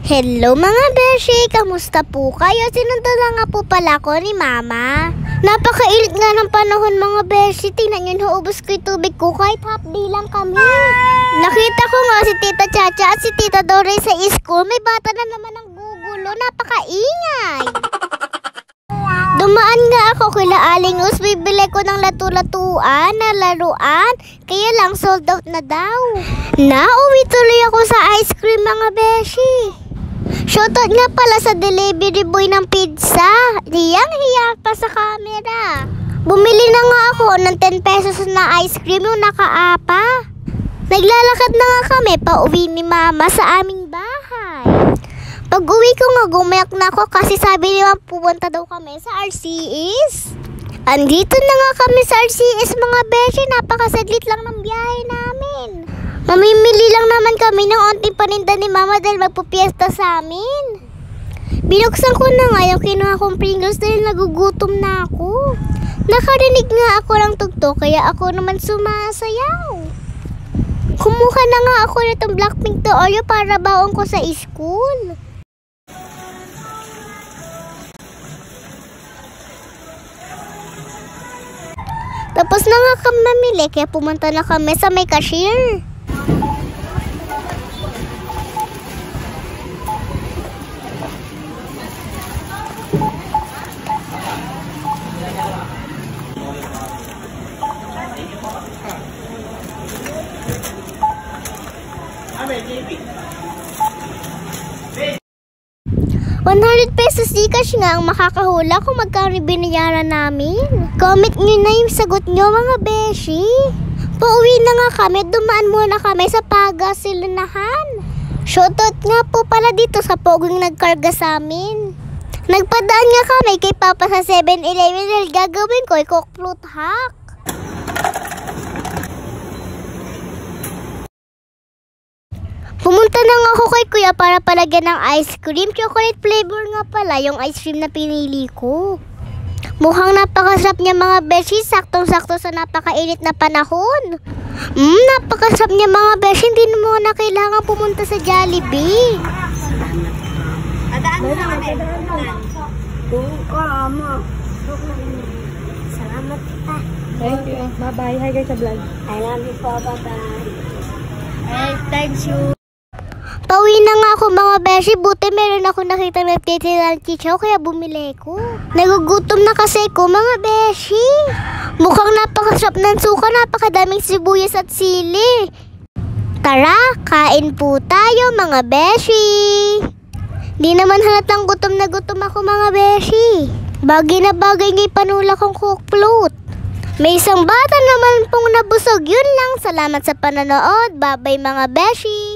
Hello mga beshi! Kamusta po kayo? Sinundo na nga po pala ko ni Mama. Napakailit nga ng panahon mga beshi. Tingnan nyo, naubos ko yung tubig ko kahit half day lang kami. Nakita ko nga si Tita Chacha at si Tita Dore sa school. May bata na naman ang gugulo. Napakaingay. Dumaan nga ako kila Aling Us. Bibili ko ng latu-latuan na laruan. Kaya lang sold out na daw. Nauwi tuloy ako sa ice cream mga beshi. Shoutout nga pala sa delivery boy ng pizza. Hiyang-hiya pa sa camera. Bumili na nga ako ng 10 pesos na ice cream yung nakaapa. Naglalakad na nga kami pa uwi ni Mama sa aming bahay. Pag uwi ko nga gumayak na ako kasi sabi niya pupunta daw kami sa RCS. Andito na nga kami sa RCS mga beshi. Napakasaglit lang ng biyahe namin. Mamimili lang naman kami ng onting paninda ni Mama dahil magpupiesta sa amin. Binuksan ko na nga yung kinuha kong Pringles dahil nagugutom na ako. Nakarinig nga ako ng tugtog kaya ako naman sumasayaw. Kumuha na nga ako nitong Blackpink to Oreo para baon ko sa school. Tapos na nga kami mamili kaya pumunta na kami sa may cashier. ₱100 Gcash nga ang makakahula kung magkano binayaran namin. Comment nyo na yung sagot nyo mga beshi. Pauwi na nga kami, dumaan muna kami sa Pagasilinahan. Shoutout nga po pala dito sa poging nagkarga sa amin. Nagpadaan nga kami kay Papa sa 7-Eleven dahil gagawin ko ay Coke Float hack. Pumunta na nga ako kay Kuya para palagyan ng ice cream. Chocolate flavor nga pala yung ice cream na pinili ko. Mukhang napakasarap niya mga beshi. Saktong-sakto sa napakainit na panahon. Napakasarap niya mga beshi. Hindi mo na kailangan pumunta sa Jollibee. Adaan mo na kami. Salamat pa. Thank you. Bye-bye. Hi guys sa vlog. I love you po. Bye-bye. Hey, thanks you. Pauwi na nga ako mga beshi. Buti meron ako nakita nagtitinda ng chichaw kaya bumili ko. Nagugutom na kasi ko mga beshi. Mukhang napakasarap ng suka. Napakadaming sibuyas at sili. Tara, kain po tayo mga beshi. Di naman halatang gutom na gutom ako mga beshi. Bagay na bagay nga'y panula kong Coke Float. May isang bata naman pong nabusog. Yun lang. Salamat sa panonood. Bye-bye mga beshi.